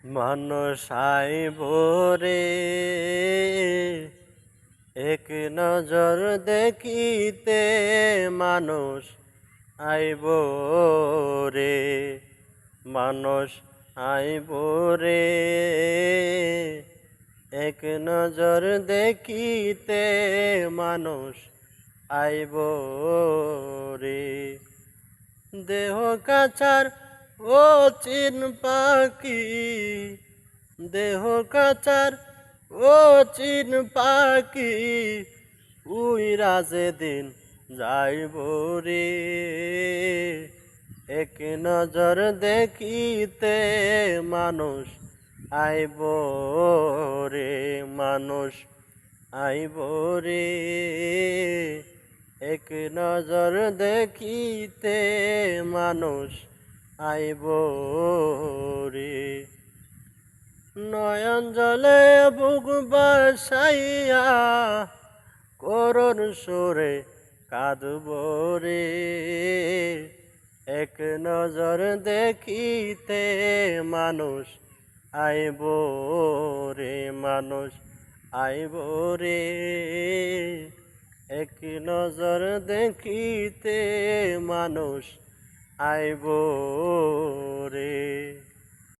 মানুষ আইব রে এক নজর দেখিতে, মানুষ আইব রে, মানুষ আইব রে এক নজর দেখিতে, মানুষ আইব রে। দেহ কাছার ও চিন পাখি, দেহ কাছার ও চিন পাখি, উইরা যেদিন যাইব রে এক নজর দেখিতে, মানুষ আইব রে, মানুষ আইব রে এক নজর দেখিতে, মানুষ আইব রে। নয়ন জলে বুক বাসাইয়া করুণ সুরে কাঁদব রে এক নজর দেখিতে, মানুষ আইব রে, মানুষ আইব রে এক নজর দেখিতে, মানুষ আইব রে।